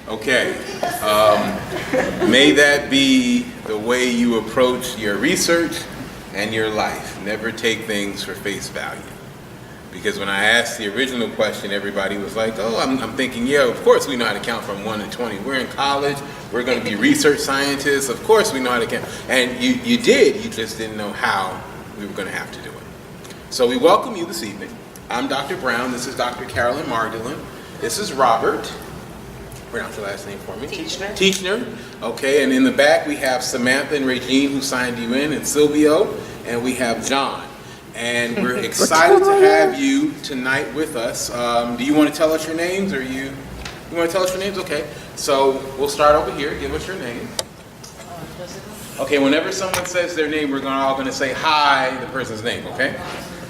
Okay. May that be the way you approach your research and your life. Never take things for face value. Because when I asked the original question, everybody was like, oh, I'm thinking, yeah, of course we know how to count from 1 to 20. We're in college. We're going to be research scientists. Of course we know how to count. And you did. You just didn't know how we were going to have to do it. So we welcome you this evening. I'm Dr. Brown. This is Dr. Carolyn Magdalene. This is Robert. Pronounce your last name for me. Teachner. Okay, and in the back we have Samantha and Regine who signed you in, and Silvio, and we have John. And we're excited to have you tonight with us. Do you want to tell us your names, or you want to tell us your names? Okay, so we'll start over here. Give us your name. Okay, whenever someone says their name, we're all going to say hi, the person's name, okay?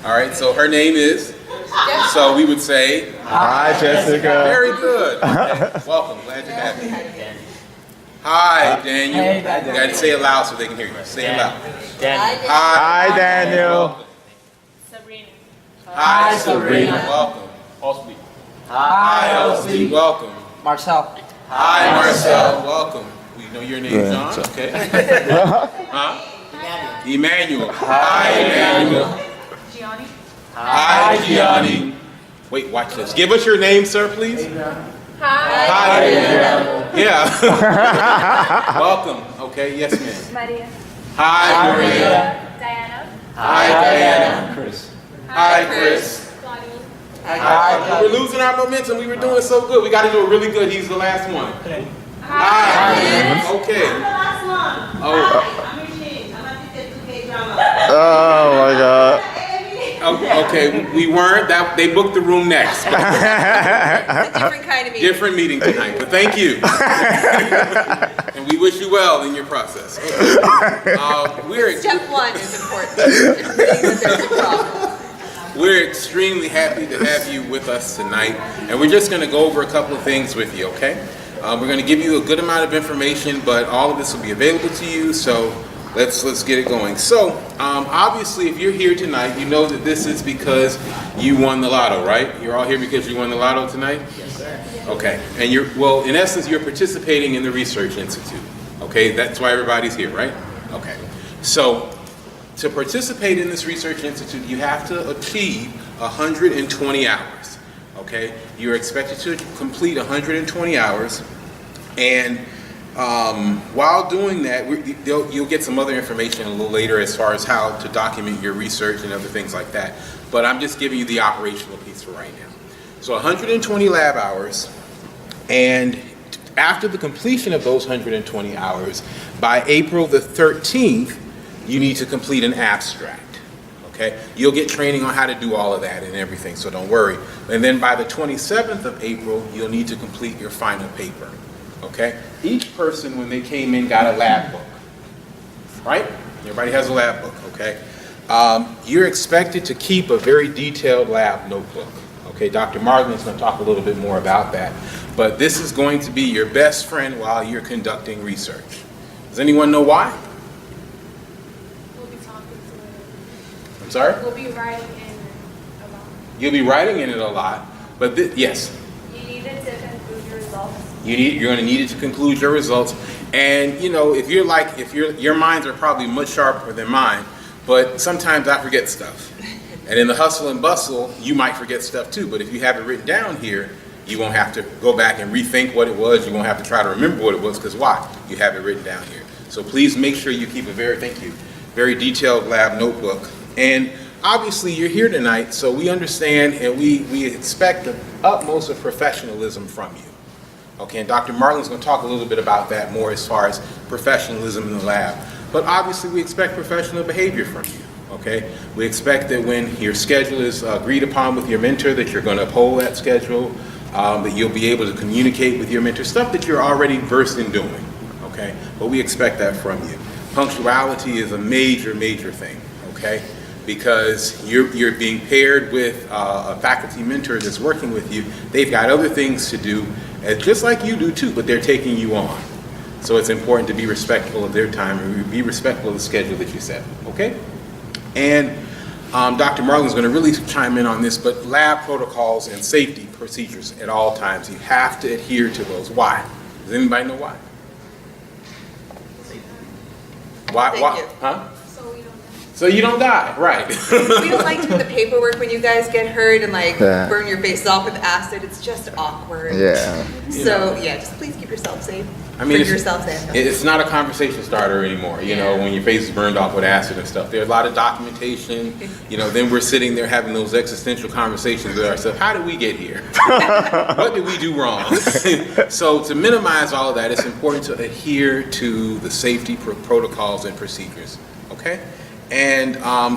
All right, so her name is? So we would say, hi, Jessica. Very good. Okay. Welcome. Glad to have you. Hi, Daniel. You got to say it loud so they can hear you. Say it loud. Hi, Daniel. Sabrina. Hi, Sabrina. Welcome. Elsie. Hi, Elsie. Welcome. Marcel. Hi, Marcel. Welcome. We know your name, John. Okay. Huh? Emmanuel. Hi, Emmanuel. Gianni. Hi, Gianni. Wait, watch this. Give us your name, sir, please. Hi, Adrian. Yeah. Welcome. Okay, yes, ma'am. Maria. Hi, Maria. Diana. Hi, Diana. Chris. Hi, Chris. Claudine. Hi. We're losing our momentum. We were doing so good. We got to do it really good. He's the last one. Hi. Okay. I'm the last one. Oh. Hi, I'm Regine. I'm a teacher 2K drama. Oh my God. Okay, we weren't. They booked the room next. Different kind of meeting. Different meeting tonight, but thank you. And we wish you well in your process. Okay. Step 1 is important. Admitting that there's a problem. We're extremely happy to have you with us tonight, and we're just going to go over a couple of things with you, okay? We're going to give you a good amount of information, but all of this will be available to you, so let's get it going. So, obviously, if you're here tonight, you know that this is because you won the lotto, right? You're all here because you won the lotto tonight? Yes, sir. Okay, and well, in essence, you're participating in the Research Institute, okay? That's why everybody's here, right? Okay, so to participate in this Research Institute, you have to achieve 120 hours, okay? You're expected to complete 120 hours, and while doing that, you'll get some other information a little later as far as how to document your research and other things like that. But I'm just giving you the operational piece for right now. So 120 lab hours, and after the completion of those 120 hours, by April the 13th, you need to complete an abstract, okay? You'll get training on how to do all of that and everything, so don't worry. And then by the 27th of April, you'll need to complete your final paper. Okay? Each person, when they came in, got a lab book, right? Everybody has a lab book, okay? You're expected to keep a very detailed lab notebook, okay? Dr. Martin is going to talk a little bit more about that, but this is going to be your best friend while you're conducting research. Does anyone know why? We'll be talking to it. I'm sorry? We'll be writing in a lot. You'll be writing in it a lot, but yes? You need it to conclude your results. You're going to need it to conclude your results. And you know, if your minds are probably much sharper than mine, but sometimes I forget stuff. And in the hustle and bustle, you might forget stuff too. But if you have it written down here, you won't have to go back and rethink what it was. You won't have to try to remember what it was, because why? You have it written down here. So please make sure you keep a very detailed lab notebook. And obviously you're here tonight, so we understand and we expect the utmost of professionalism from you. Okay, and Dr. Martin's going to talk a little bit about that more as far as professionalism in the lab. But obviously we expect professional behavior from you, okay? We expect that when your schedule is agreed upon with your mentor, that you're going to uphold that schedule, that you'll be able to communicate with your mentor, stuff that you're already versed in doing, okay? But we expect that from you. Punctuality is a major thing, okay? Because you're being paired with a faculty mentor that's working with you. They've got other things to do, just like you do too, but they're taking you on. So it's important to be respectful of their time and be respectful of the schedule that you set, okay? And Dr. Marlin's going to really chime in on this, but lab protocols and safety procedures at all times. You have to adhere to those. Why? Does anybody know why? Why? Thank Why? you. Huh? So we don't know. So you don't die, right? We don't like doing the paperwork when you guys get hurt and like Yeah. burn your face off with acid. It's just awkward. Yeah. So yeah, just please keep yourself safe. I mean, Bring yourself safe. it's not a conversation starter anymore, you know, when your face is burned off with acid and stuff. There's a lot of documentation, you know, then we're sitting there having those existential conversations with ourselves. How did we get here? What did we do wrong? So to minimize all of that, it's important to adhere to the safety protocols and procedures, okay? And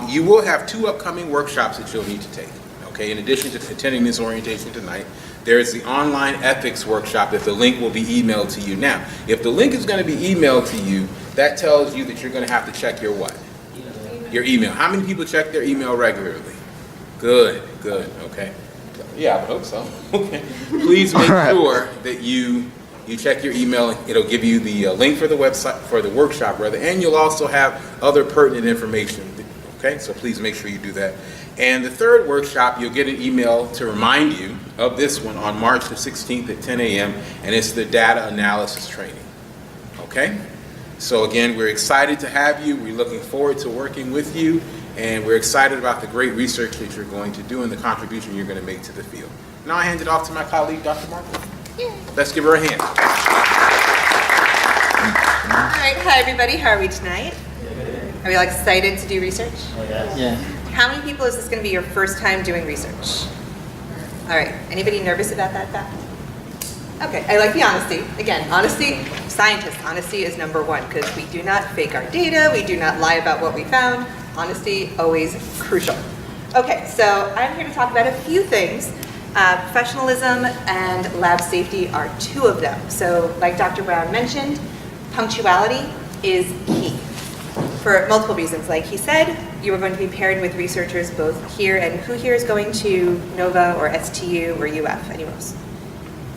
you will have 2 upcoming workshops that you'll need to take, okay? In addition to attending this orientation tonight, there's the online ethics workshop that the link will be emailed to you. Now, if the link is going to be emailed to you, that tells you that you're going to have to check your what? Your email. How many people check their email regularly? Good, okay. Yeah, I would hope so. Okay. Please make sure that you check your email. It'll give you the link for the website, for the workshop rather, and you'll also have other pertinent information. Okay, so please make sure you do that. And the 3rd workshop, you'll get an email to remind you of this one on March the 16th at 10 a.m. and it's the data analysis training. Okay? So again, we're excited to have you. We're looking forward to working with you, and we're excited about the great research that you're going to do and the contribution you're going to make to the field. Now I hand it off to my colleague, Dr. Martin. Let's give her a hand. All right, hi everybody. How are we tonight? Are we all excited to do research? Yeah. How many people is this going to be your first time doing research? All right. Anybody nervous about that fact? Okay. I like the honesty. Again, honesty. Scientists, honesty is number 1 because we do not fake our data. We do not lie about what we found. Honesty always crucial. Okay. So I'm here to talk about a few things. Professionalism and lab safety are 2 of them. So, like Dr. Brown mentioned, punctuality is key. For multiple reasons. Like he said, you are going to be paired with researchers both here, and who here is going to NOVA or STU or UF? Anyone else?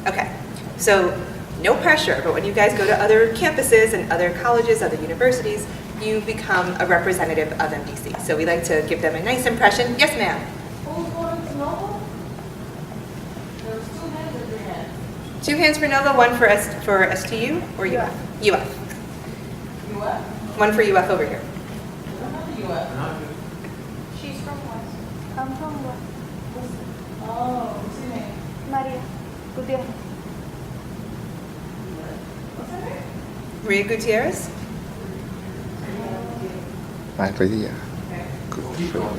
Okay, so no pressure, but when you guys go to other campuses and other colleges, other universities, you become a representative of MDC. So we like to give them a nice impression. Yes, ma'am? Who's going to Nova? There's 2 hands in your hand. 2 hands for NOVA, 1 for STU or UF? UF. You what? 1 for UF over here. You what? She's from West. I'm from West. Oh, what's your name? Maria Gutierrez. What's her name? Maria Gutierrez?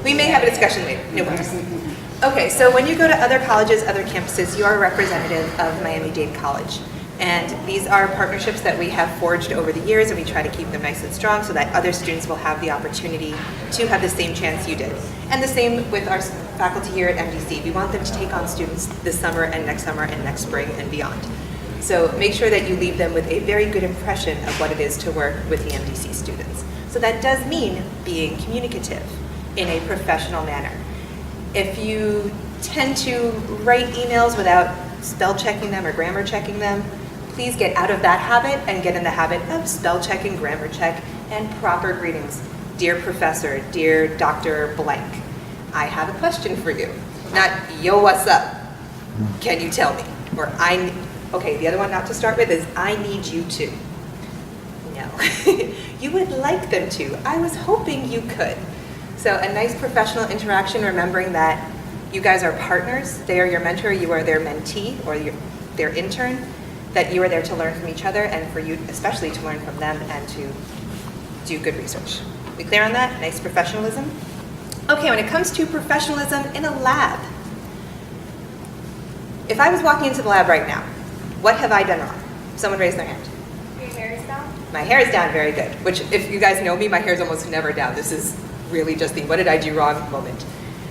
We may have a discussion later. No worries. Okay, so when you go to other colleges, other campuses, you are a representative of Miami-Dade College. And these are partnerships that we have forged over the years, and we try to keep them nice and strong so that other students will have the opportunity to have the same chance you did. And the same with our faculty here at MDC. We want them to take on students this summer and next spring and beyond. So make sure that you leave them with a very good impression of what it is to work with the MDC students. So that does mean being communicative in a professional manner. If you tend to write emails without spell checking them or grammar checking them, please get out of that habit and get in the habit of spell checking, grammar check, and proper greetings. Dear Professor, dear Dr. Blank, I have a question for you. Not, yo, what's up? Can you tell me? Or okay, the other one not to start with is, I need you to. No. You would like them to. I was hoping you could. So a nice professional interaction, remembering that you guys are partners. They are your mentor, you are their mentee or their intern, that you are there to learn from each other and for you especially to learn from them and to do good research. We clear on that? Nice professionalism? Okay, when it comes to professionalism in a lab, if I was walking into the lab right now, what have I done wrong? Someone raise their hand. Your hair is down? My hair is down, very good. Which, if you guys know me, my hair is almost never down. This is really just the what did I do wrong moment.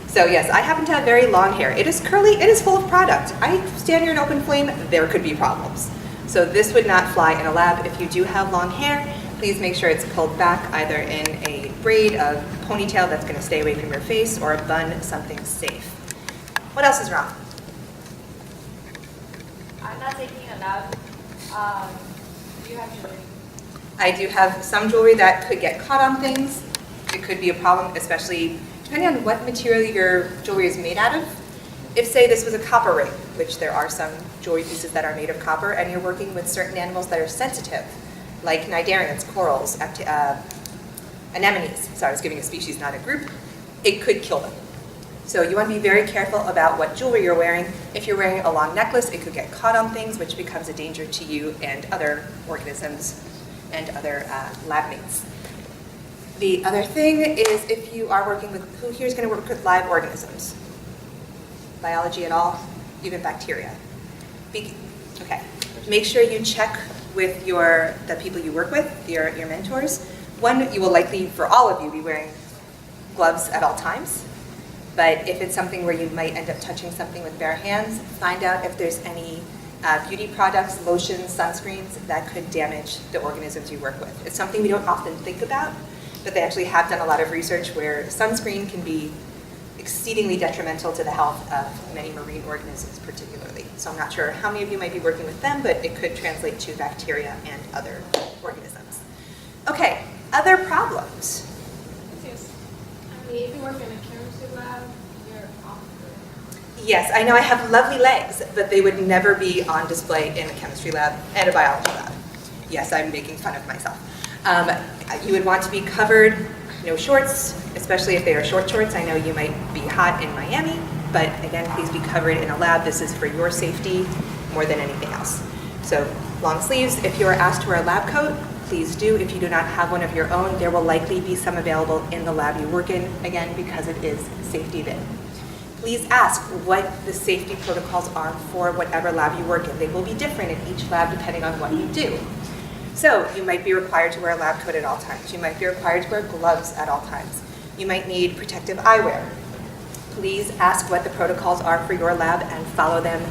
So yes, I happen to have very long hair. It is curly, it is full of product. I stand here in open flame, there could be problems. So this would not fly in a lab. If you do have long hair, please make sure it's pulled back either in a braid, a ponytail that's gonna stay away from your face, or a bun, something safe. What else is wrong? I'm not taking a lab. You have jewelry. I do have some jewelry that could get caught on things. It could be a problem, especially depending on what material your jewelry is made out of. If, say, this was a copper ring, which there are some jewelry pieces that are made of copper, and you're working with certain animals that are sensitive, like cnidarians, corals, anemones. So I was giving a species, not a group. It could kill them. So you want to be very careful about what jewelry you're wearing. If you're wearing a long necklace, it could get caught on things, which becomes a danger to you and other organisms and other lab mates. The other thing is if you are working with, who here is going to work with live organisms? Biology at all? Even bacteria? Okay. Make sure you check with the people you work with, your mentors. One, you will likely, for all of you, be wearing gloves at all times. But if it's something where you might end up touching something with bare hands, find out if there's any beauty products, lotions, sunscreens that could damage the organisms you work with. It's something we don't often think about, but they actually have done a lot of research where sunscreen can be exceedingly detrimental to the health of many marine organisms particularly. So I'm not sure how many of you might be working with them, but it could translate to bacteria and other organisms. Okay, other problems. I mean, if you work in a chemistry lab, you're off the... Yes, I know I have lovely legs, but they would never be on display in a chemistry lab and a biology lab. Yes, I'm making fun of myself. You would want to be covered, no shorts, especially if they are short shorts. I know you might be hot in Miami, but again, please be covered in a lab. This is for your safety more than anything else. So long sleeves, if you are asked to wear a lab coat, please do. If you do not have one of your own, there will likely be some available in the lab you work in, again, because it is safety bin. Please ask what the safety protocols are for whatever lab you work in. They will be different in each lab depending on what you do. So you might be required to wear a lab coat at all times. You might be required to wear gloves at all times. You might need protective eyewear. Please ask what the protocols are for your lab and follow them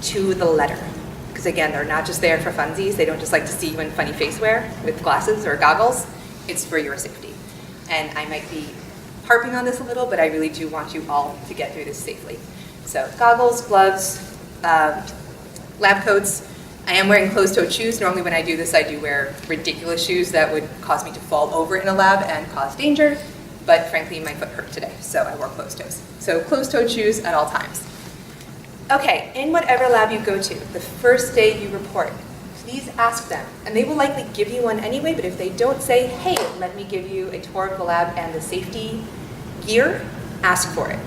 to the letter. Because again, they're not just there for funsies. They don't just like to see you in funny face wear with glasses or goggles. It's for your safety. And I might be harping on this a little, but I really do want you all to get through this safely. So goggles, gloves, lab coats. I am wearing closed-toed shoes. Normally when I do this, I do wear ridiculous shoes that would cause me to fall over in a lab and cause danger. But frankly, my foot hurt today, so I wore closed toes. So closed-toed shoes at all times. Okay, in whatever lab you go to, the first day you report, please ask them. And they will likely give you one anyway, but if they don't say, hey, let me give you a tour of the lab and the safety gear, ask for it.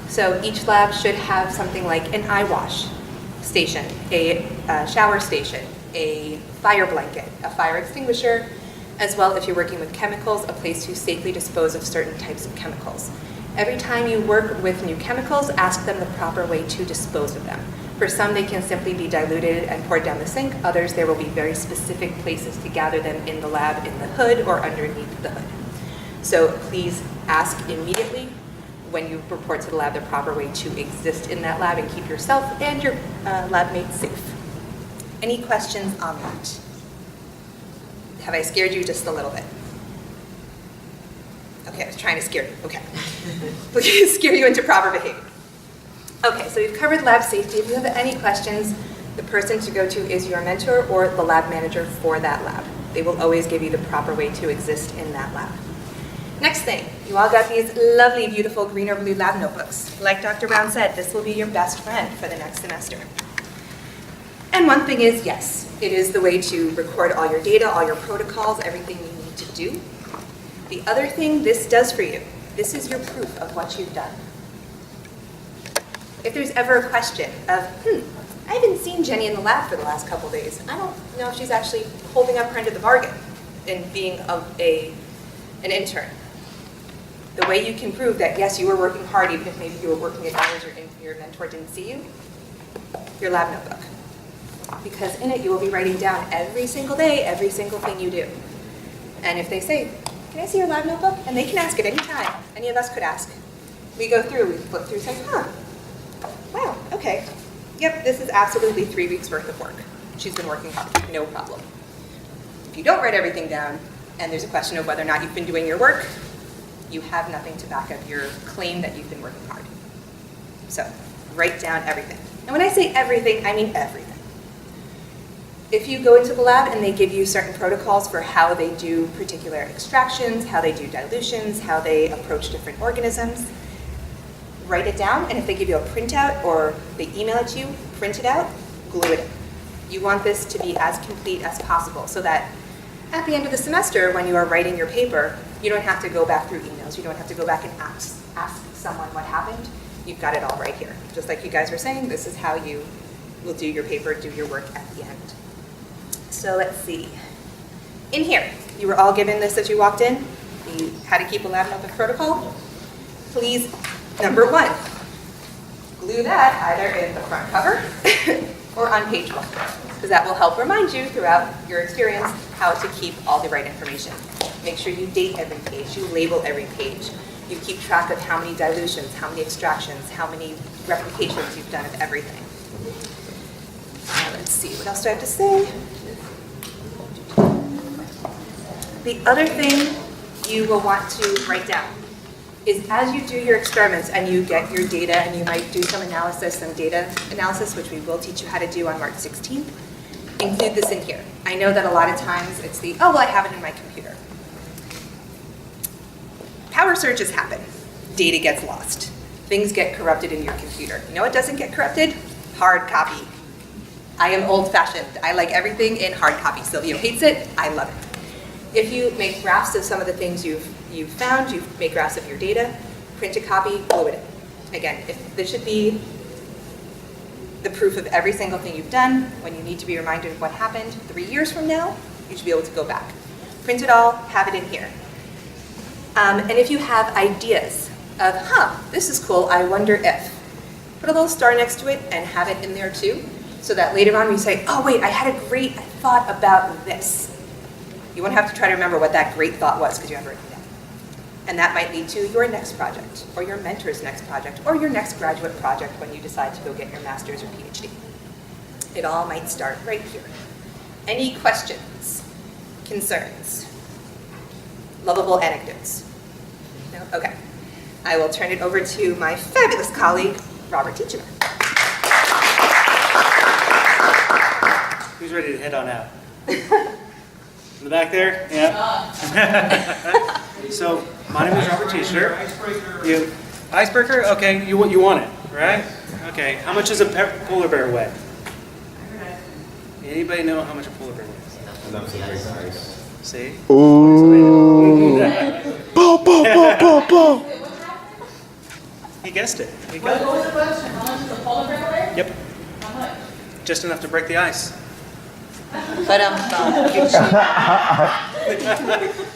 So each lab should have something like an eye wash station, a shower station, a fire blanket, a fire extinguisher, as well if you're working with chemicals, a place to safely dispose of certain types of chemicals. Every time you work with new chemicals, ask them the proper way to dispose of them. For some, they can simply be diluted and poured down the sink. Others, there will be very specific places to gather them in the lab, in the hood, or underneath the hood. So please ask immediately when you report to the lab the proper way to exist in that lab and keep yourself and your lab mates safe. Any questions on that? Have I scared you just a little bit? Okay, I was trying to scare you. Okay. Scare you into proper behavior. Okay, so we've covered lab safety. If you have any questions, the person to go to is your mentor or the lab manager for that lab. They will always give you the proper way to exist in that lab. Next thing, you all got these lovely, beautiful green or blue lab notebooks. Like Dr. Brown said, this will be your best friend for the next semester. And one thing is, yes, it is the way to record all your data, all your protocols, everything you need to do. The other thing this does for you, this is your proof of what you've done. If there's ever a question of, I haven't seen Jenny in the lab for the last couple days. I don't know if she's actually holding up her end of the bargain and being an intern. The way you can prove that, yes, you were working hard, even if maybe you were working at hours your mentor didn't see you, your lab notebook. Because in it, you will be writing down every single day, every single thing you do. And if they say, can I see your lab notebook? And they can ask at any time. Any of us could ask. We go through, we flip through, say, wow, okay. Yep, this is absolutely 3 weeks worth of work. She's been working hard, no problem. If you don't write everything down, and there's a question of whether or not you've been doing your work, you have nothing to back up your claim that you've been working hard. So, write down everything. And when I say everything, I mean everything. If you go into the lab and they give you certain protocols for how they do particular extractions, how they do dilutions, how they approach different organisms, write it down, and if they give you a printout or they email it to you, print it out, glue it in. You want this to be as complete as possible so that at the end of the semester, when you are writing your paper, you don't have to go back through emails. You don't have to go back and ask someone what happened. You've got it all right here. Just like you guys were saying, this is how you will do your paper, do your work at the end. So let's see. In here, you were all given this as you walked in. You had to keep a lab notebook protocol. Please, number 1, glue that either in the front cover or on page 1, because that will help remind you throughout your experience how to keep all the right information. Make sure you date every page, you label every page. You keep track of how many dilutions, how many extractions, how many replications you've done of everything. Let's see, what else do I have to say? The other thing you will want to write down is as you do your experiments and you get your data and you might do some analysis, some data analysis, which we will teach you how to do on March 16th, include this in here. I know that a lot of times it's the, oh, well, I have it in my computer. Power surges happen. Data gets lost. Things get corrupted in your computer. You know what doesn't get corrupted? Hard copy. I am old-fashioned. I like everything in hard copy. Silvio hates it. I love it. If you make graphs of some of the things you've found, you make graphs of your data, print a copy, glue it in. Again, this should be the proof of every single thing you've done. When you need to be reminded of what happened 3 years from now, you should be able to go back. Print it all, have it in here. And if you have ideas of, this is cool, I wonder if, put a little star next to it and have it in there too, so that later on we say, oh wait, I had a great thought about this. You won't have to try to remember what that great thought was because you have it written down. And that might lead to your next project, or your mentor's next project, or your next graduate project when you decide to go get your master's or PhD. It all might start right here. Any questions, concerns, lovable anecdotes? No? Okay. I will turn it over to my fabulous colleague, Robert Teacher. Who's ready to head on out? In the back there? Yeah. So, my name is Robert Teacher. You icebreaker? Okay, you want it, right? Okay. How much does a polar bear weigh? Anybody know how much a polar bear weighs? Enough to break the ice. See? Ooh. Boom, boom, boom, boom, boom. He guessed it. What was the question? How much is a polar bear weigh? Yep. How much? Just enough to break the ice. But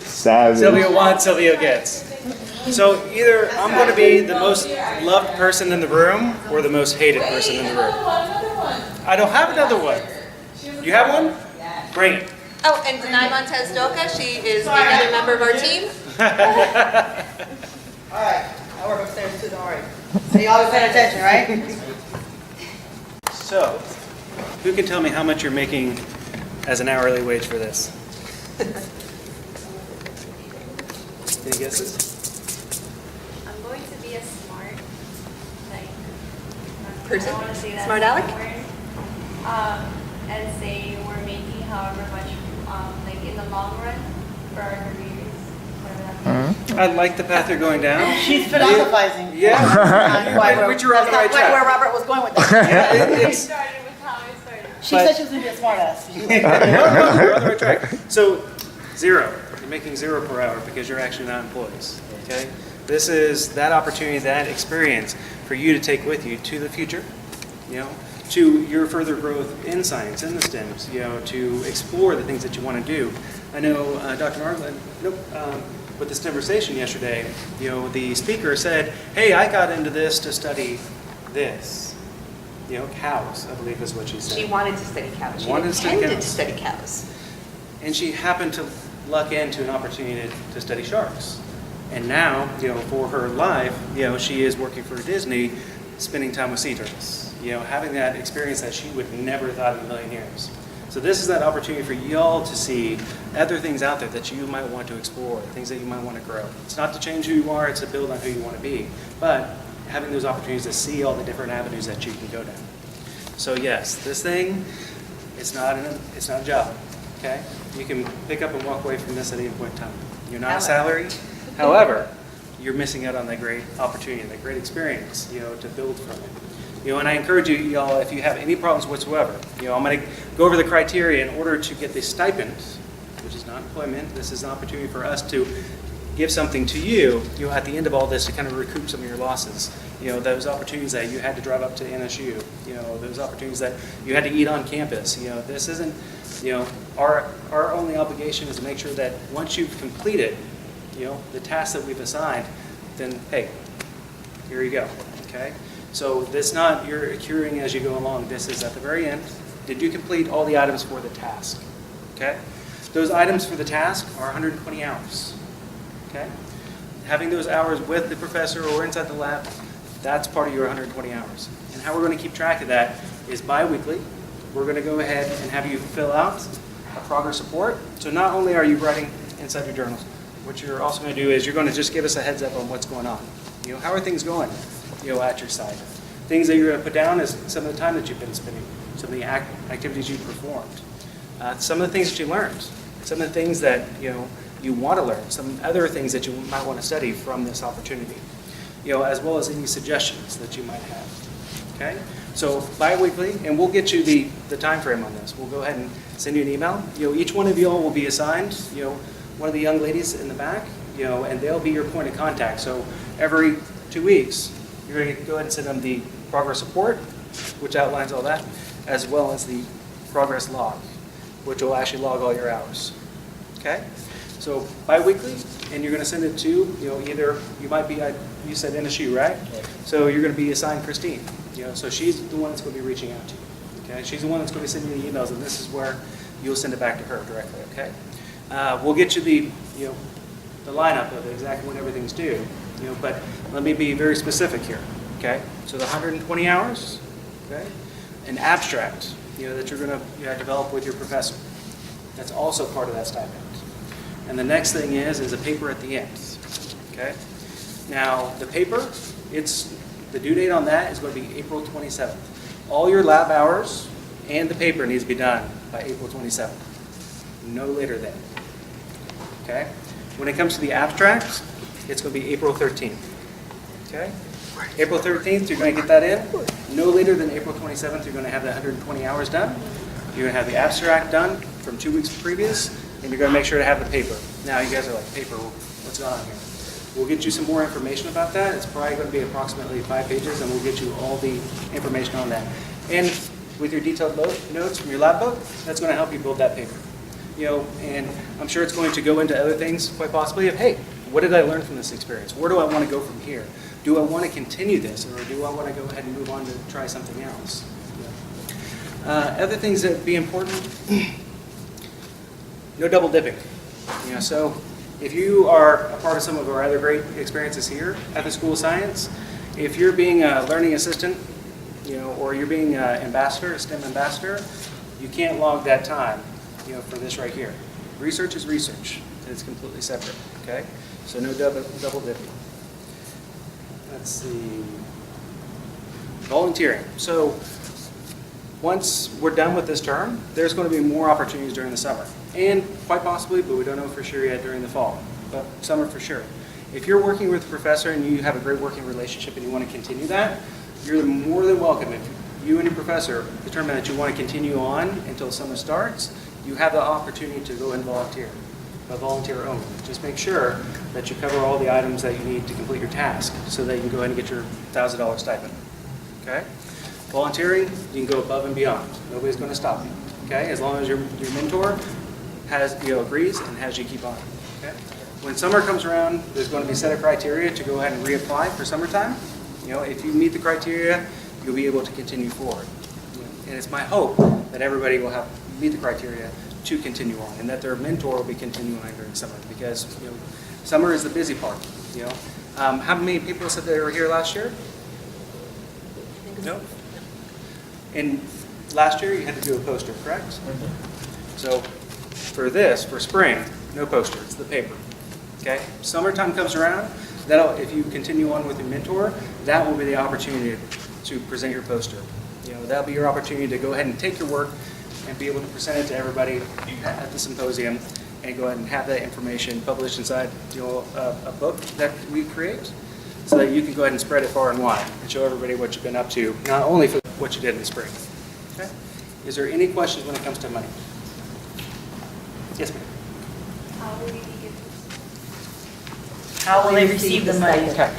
Savage. Silvio wants, Silvio gets. So either I'm going to be the most loved person in the room or the most hated person in the room. Another one. I don't have another one. You have one? Bring it. Oh, and Denai Montez Doka, she is another member of our team. All right, I work upstairs too, don't worry. So you always pay attention, right? So, who can tell me how much you're making as an hourly wage for this? Any guesses? I'm going to be a smart, like, Person? I don't want to say that Smart aleck? word. And say we're making however much, like in the long run for our careers, whatever that means. I like the path you're going down. She's philosophizing. Yeah. But you're on the right Where track. Robert was going with that. Yeah, I it's, started with how I started. She said she was gonna be a smart ass. no, you're on the right track. So, 0. You're making 0 per hour because you're actually not employees. Okay? This is that opportunity, that experience for you to take with you to the future, you know, to your further growth in science, in the STEMs, you know, to explore the things that you want to do. I know Dr. Margolin, with this conversation yesterday, you know, the speaker said, hey, I got into this to study this. You know, cows, I believe is what she said. She wanted to study cows. She Wanted to study intended cows. to study cows. And she happened to luck into an opportunity to study sharks. And now, you know, for her life, you know, she is working for Disney, spending time with sea turtles. You know, having that experience that she would never have thought in a million years. So this is that opportunity for y'all to see other things out there that you might want to explore, things that you might want to grow. It's not to change who you are, it's to build on who you want to be. But having those opportunities to see all the different avenues that you can go down. So yes, this thing, it's not a job, okay? You can pick up and walk away from this at any point in time. You're not a salary. However, you're missing out on that great opportunity, that great experience, to build from it. And I encourage you, y'all, if you have any problems whatsoever, I'm going to go over the criteria in order to get the stipend, which is not employment. This is an opportunity for us to give something to you, at the end of all this to kind of recoup some of your losses. Those opportunities that you had to drive up to NSU, those opportunities that you had to eat on campus. This isn't, our only obligation is to make sure that once you've completed, the tasks that we've assigned, then, hey, here you go, okay? So this not you're accruing as you go along. This is at the very end. Did you complete all the items for the task? Okay? Those items for the task are 120 hours. Okay? Having those hours with the professor or inside the lab, that's part of your 120 hours. And how we're going to keep track of that is bi-weekly. We're going to go ahead and have you fill out a progress report. So not only are you writing inside your journals, what you're also going to do is you're going to just give us a heads up on what's going on. How are things going? At your site. Things that you're going to put down is some of the time that you've been spending, some of the activities you've performed, some of the things that you learned, some of the things that you want to learn, some other things that you might want to study from this opportunity, as well as any suggestions that you might have. Okay, so bi-weekly, and we'll get you the time frame on this. We'll go ahead and send you an email. Each one of you all will be assigned, one of the young ladies in the back, and they'll be your point of contact. So every 2 weeks. You're going to go ahead and send them the progress report, which outlines all that, as well as the progress log, which will actually log all your hours. Okay? So bi-weekly, and you're going to send it to, either, you might be, you said NSU, right? So you're going to be assigned Christine. So she's the one that's going to be reaching out to you. Okay? She's the one that's going to be sending you the emails, and this is where you'll send it back to her directly. Okay? We'll get you the lineup of exactly when everything's due. But let me be very specific here, okay? So the 120 hours, okay? An abstract, that you're going to develop with your professor. That's also part of that stipend. And the next thing is a paper at the end, okay? Now, the paper, the due date on that is going to be April 27th. All your lab hours and the paper needs to be done by April 27th. No later than, okay? When it comes to the abstracts, it's going to be April 13th. Okay? April 13th, you're going to get that in. No later than April 27th, you're going to have the 120 hours done. You're going to have the abstract done from 2 weeks previous, and you're going to make sure to have the paper. Now, you guys are like, paper, what's going on here? We'll get you some more information about that. It's probably going to be approximately 5 pages, and we'll get you all the information on that. And with your detailed notes from your lab book, that's going to help you build that paper. And I'm sure it's going to go into other things, quite possibly, of, hey, what did I learn from this experience? Where do I want to go from here? Do I want to continue this, or do I want to go ahead and move on to try something else? Other things that would be important, no double dipping. So if you are a part of some of our other great experiences here at the School of Science, if you're being a learning assistant, or you're being an ambassador, a STEM ambassador, you can't log that time, for this right here. Research is research. It's completely separate, okay? So no double dipping. Let's see. Volunteering. So once we're done with this term, there's going to be more opportunities during the summer. And quite possibly, but we don't know for sure yet, during the fall. But summer for sure. If you're working with a professor and you have a great working relationship and you want to continue that, you're more than welcome. If you and your professor determine that you want to continue on until summer starts, you have the opportunity to go and volunteer. But volunteer only. Just make sure that you cover all the items that you need to complete your task so that you can go ahead and get your $1,000 stipend. Okay? Volunteering, you can go above and beyond. Nobody's going to stop you. Okay? As long as your mentor agrees and has you keep on. Okay? When summer comes around, there's going to be a set of criteria to go ahead and reapply for summertime. If you meet the criteria, you'll be able to continue forward. And it's my hope that everybody will meet the criteria to continue on, and that their mentor will be continuing during summer, because summer is the busy part. How many people said they were here last year? No. And last year you had to do a poster, correct? So for spring, no poster. It's the paper. Okay. Summertime comes around. If you continue on with your mentor, that will be the opportunity to present your poster. That'll be your opportunity to go ahead and take your work, and be able to present it to everybody at the symposium and go ahead and have that information published inside, a book that we create so that you can go ahead and spread it far and wide and show everybody what you've been up to, not only for what you did in the spring. Okay? Is there any questions when it comes to money? Yes, ma'am. How will we be given? How will they receive the money? Okay,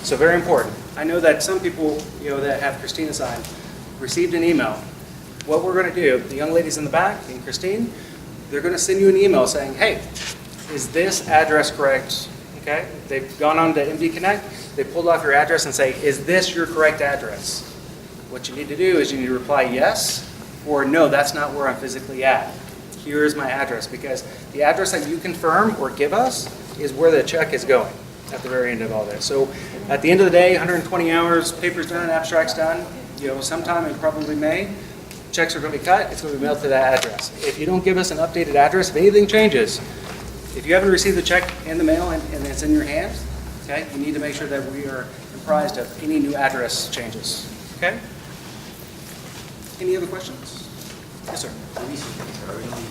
so very important. I know that some people, that have Christina signed, received an email. What we're going to do, the young ladies in the back and Christine, they're going to send you an email saying, hey, is this address correct? Okay, they've gone on to MD Connect, they pulled off your address and say, is this your correct address? What you need to do is you need to reply yes, or no, that's not where I'm physically at. Here is my address, because the address that you confirm or give us is where the check is going at the very end of all this. So at the end of the day, 120 hours, paper's done, abstract's done, sometime in probably May, checks are going to be cut, it's going to be mailed to that address. If you don't give us an updated address, if anything changes, if you haven't received the check in the mail and it's in your hands, okay, you need to make sure that we are apprised of any new address changes, okay? Any other questions? Yes, sir. The research paper, are we only,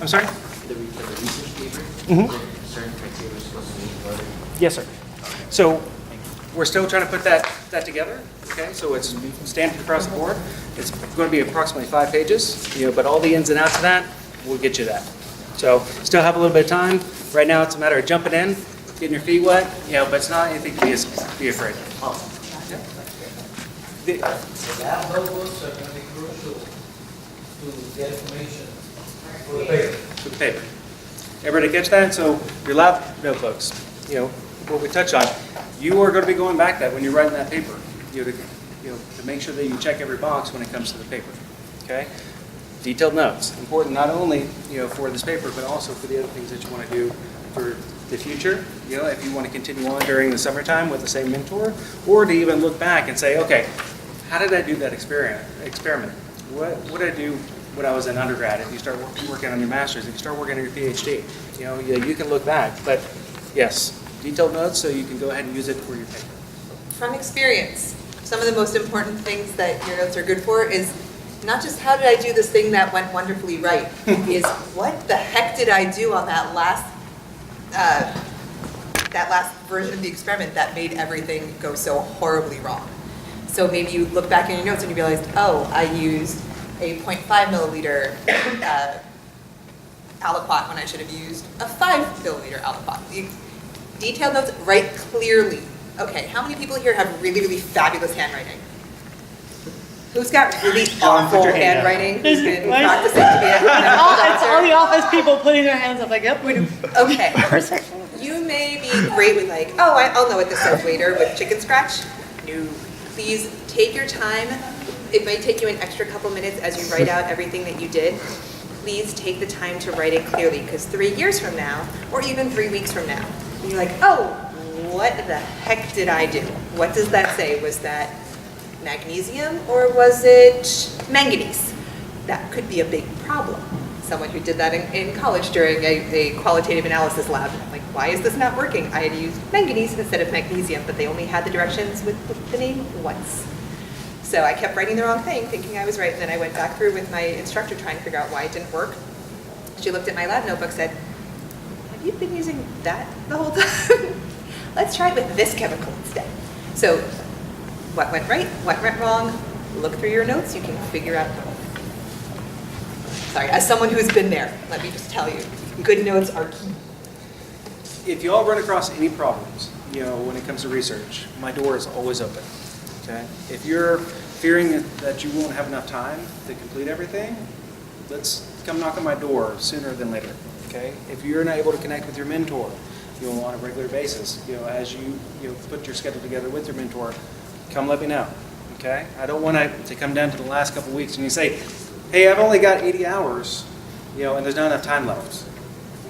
I'm sorry? the research paper? Mhm. Certain criteria are supposed to meet, or Yes, sir. So we're still trying to put that together, okay? So it's standard across the board. It's going to be approximately 5 pages, but all the ins and outs of that, we'll get you that. So still have a little bit of time. Right now, it's a matter of jumping in, getting your feet wet, but it's not anything to be afraid of. The- The lab notebooks are going to be crucial to get information for the paper. For the paper. Everybody catch that? So your lab notebooks, what we touched on, you are going to be going back to that when you're writing that paper, to make sure that you check every box when it comes to the paper, okay? Detailed notes, important not only, for this paper, but also for the other things that you want to do for the future, if you want to continue on during the summertime with the same mentor, or to even look back and say, okay, how did I do that experiment? What did I do when I was an undergrad? If you start working on your master's, if you start working on your PhD, you can look back. But yes, detailed notes so you can go ahead and use it for your paper. From experience, some of the most important things that your notes are good for is not just how did I do this thing that went wonderfully right, is what the heck did I do on that last version of the experiment that made everything go so horribly wrong. So maybe you look back in your notes and you realized, oh, I used a 0.5 milliliter aliquot when I should have used a 5 milliliter aliquot. The detailed notes, write clearly. Okay, how many people here have really, really fabulous handwriting? Who's got really John, put awful your hand up. handwriting? Who's been What? practicing to be a It's all the doctor? office people putting their hands up like, yep, we do. Okay. You may be great with like, oh, I'll know what this says later with chicken scratch. No. Please take your time. It might take you an extra couple minutes as you write out everything that you did. Please take the time to write it clearly, because 3 years from now, or even 3 weeks from now, you're like, oh, what the heck did I do? What does that say? Was that magnesium or was it manganese? That could be a big problem. Someone who did that in college during a qualitative analysis lab. Like, why is this not working? I had used manganese instead of magnesium, but they only had the directions with the name once. So I kept writing the wrong thing, thinking I was right, and then I went back through with my instructor trying to figure out why it didn't work. She looked at my lab notebook and said, have you been using that the whole time? Let's try it with this chemical instead. So what went right, what went wrong, look through your notes, you can figure out. Sorry, as someone who's been there, let me just tell you, good notes are key. If you all run across any problems, when it comes to research, my door is always open, okay? If you're fearing that you won't have enough time to complete everything, let's come knock on my door sooner than later, okay? If you're not able to connect with your mentor, on a regular basis, as you put your schedule together with your mentor, come let me know, okay? I don't want to come down to the last couple weeks and you say, hey, I've only got 80 hours, and there's not enough time left,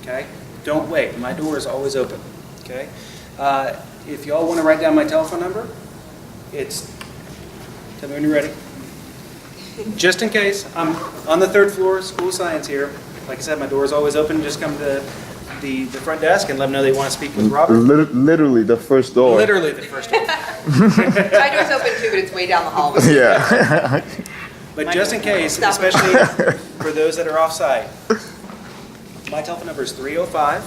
okay? Don't wait. My door is always open, okay? If y'all want to write down my telephone number, tell me when you're ready. Just in case, I'm on the 3rd floor, School of Science here. Like I said, my door is always open. Just come to the front desk and let them know they want to speak with Robert. Literally the first door. Literally the first door. My door's open too, but it's way down the hallway. Yeah. But just in case, Stop. especially for those that are off-site, my telephone number is 305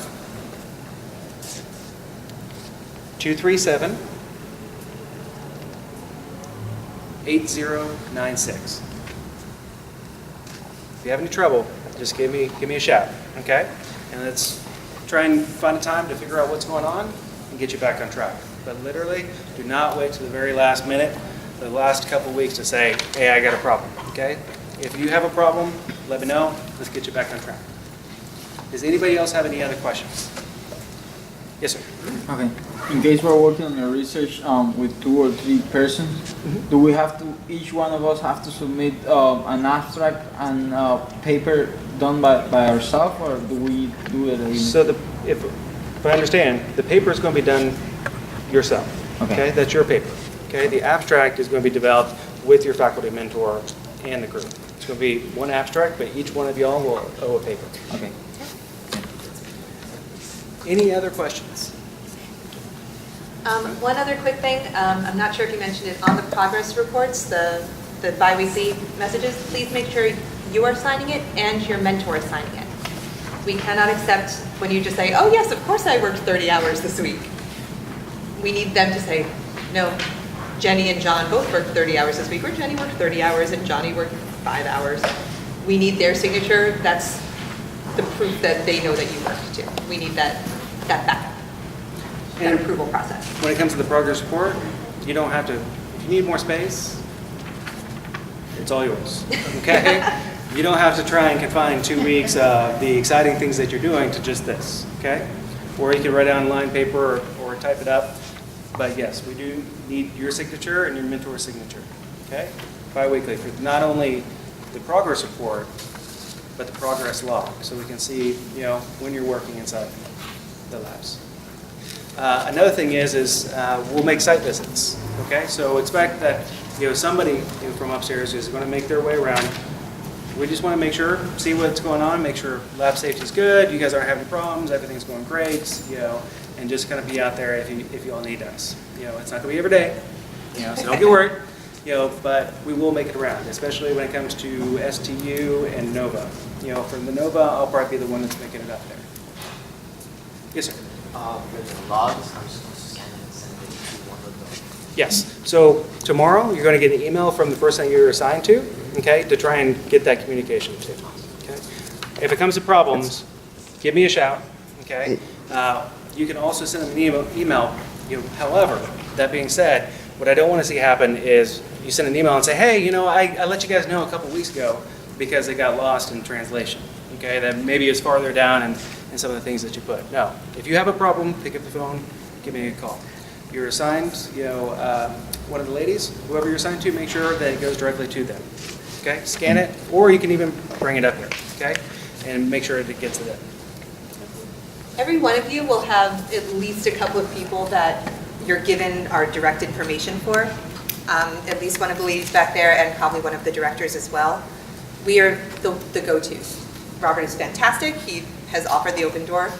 237 8096. If you have any trouble, just give me a shout, okay? And let's try and find a time to figure out what's going on and get you back on track. But literally, do not wait to the very last minute, the last couple weeks to say, hey, I got a problem, okay? If you have a problem, let me know. Let's get you back on track. Does anybody else have any other questions? Yes, sir. Okay. In case we're working on a research with 2 or 3 persons, do we have to, each one of us have to submit an abstract and paper done by ourselves, or do we do it? So if I understand, the paper is going to be done yourself. Okay. That's your paper. Okay. The abstract is going to be developed with your faculty mentor and the group. It's going to be one abstract, but each one of y'all will owe a paper. Okay. Any other questions? One other quick thing, I'm not sure if you mentioned it, on the progress reports, the bi-weekly messages, please make sure you are signing it and your mentor is signing it. We cannot accept when you just say, oh yes, of course I worked 30 hours this week. We need them to say, no, Jenny and John both worked 30 hours this week, or Jenny worked 30 hours and Johnny worked 5 hours. We need their signature. That's the proof that they know that you worked too. We need that backup, that And- approval process. When it comes to the progress report, you don't have to, if you need more space, it's all yours, okay? You don't have to try and confine 2 weeks of the exciting things that you're doing to just this, okay? Or you can write it on line paper or type it up. But yes, we do need your signature and your mentor's signature, okay? Bi-weekly, for not only the progress report, but the progress log, so we can see, when you're working inside the labs. Another thing is we'll make site visits, okay? So expect that, somebody from upstairs is going to make their way around. We just want to make sure, see what's going on, make sure lab safety is good, you guys aren't having problems, everything's going great, and just kind of be out there if you all need us. It's not going to be every day, so don't get worried, but we will make it around, especially when it comes to STU and NOVA. From the NOVA, I'll probably be the one that's making it up there. Yes, sir. With the logs, I'm just going to scan it and send it to one of them. Yes. So tomorrow, you're going to get an email from the person that you're assigned to, okay, to try and get that communication to. Okay. If it comes to problems, give me a shout, okay. You can also send them an email. However, that being said, what I don't want to see happen is you send an email and say, hey, I let you guys know a couple weeks ago because it got lost in translation. Okay, that maybe is farther down and some of the things that you put. No, if you have a problem, pick up the phone, give me a call. You're assigned, one of the ladies, whoever you're assigned to, make sure that it goes directly to them. Okay, scan it, or you can even bring it up here. Okay, and make sure that it gets to them. Every one of you will have at least a couple of people that you're given our direct information for. At least one of the ladies back there and probably one of the directors as well. We are the go-tos. Robert is fantastic. He has offered the open door,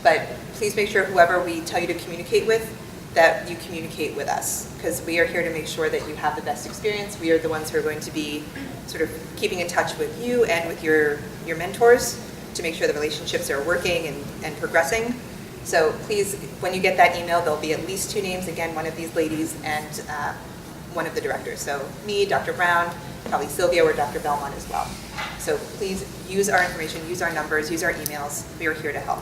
but please make sure whoever we tell you to communicate with, that you communicate with us, because we are here to make sure that you have the best experience. We are the ones who are going to be sort of keeping in touch with you and with your mentors to make sure the relationships are working and progressing. So please, when you get that email, there'll be at least 2 names, again, one of these ladies and one of the directors. So me, Dr. Brown, probably Sylvia or Dr. Belmont as well. So please use our information, use our numbers, use our emails. We are here to help.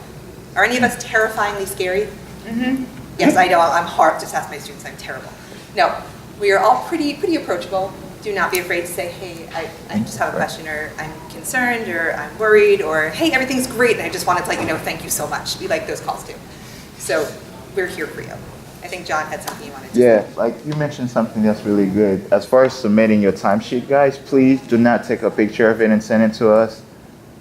Are any of us terrifyingly scary? Mm-hmm. Yes, I know. I'm hard. Just ask my students. I'm terrible. No, we are all pretty approachable. Do not be afraid to say, hey, I just have a question, or I'm concerned, or I'm worried, or hey, everything's great, and I just wanted to let you know, thank you so much. We like those calls too. So we're here for you. I think John had something you wanted to say. Yeah, like you mentioned something that's really good. As far as submitting your timesheet, guys, please do not take a picture of it and send it to us.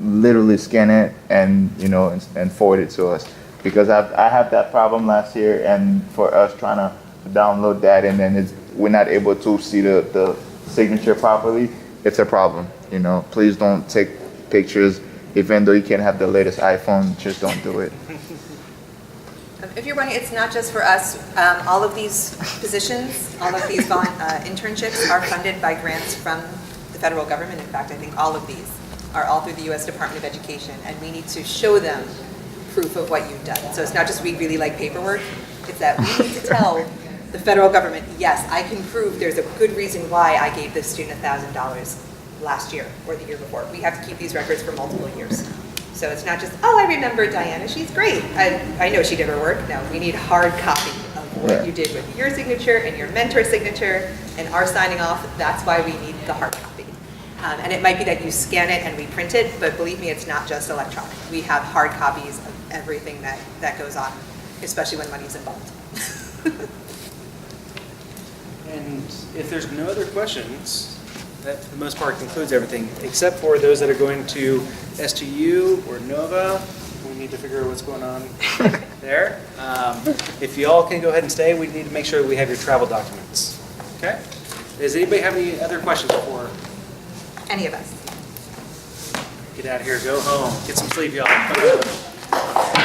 Literally scan it and and forward it to us. Because I had that problem last year, and for us trying to download that and then we're not able to see the signature properly, it's a problem. Please don't take pictures. Even though you can have the latest iPhone, just don't do it. If you're wondering, it's not just for us. All of these positions, all of these internships are funded by grants from the the federal government. In fact, I think all of these are all through the U.S. Department of Education, and we need to show them proof of what you've done. So it's not just we really like paperwork, it's that we need to tell the federal government, yes, I can prove there's a good reason why I gave this student $1,000 last year or the year before. We have to keep these records for multiple years. So it's not just, oh, I remember Diana, she's great. I know she did her work. No, we need hard copy of what Yeah. you did with your signature and your mentor's signature and our signing off. That's why we need the hard copy. And it might be that you scan it and we print it, but believe me, it's not just electronic. We have hard copies of everything that goes on, especially when money's involved. And if there's no other questions, that for the most part concludes everything, except for those that are going to STU or Nova. We need to figure out what's going on there. If you all can go ahead and stay, we need to make sure we have your travel documents. Okay? Does anybody have any other questions before? Any of us. Get out of here, go home, get some sleep, y'all.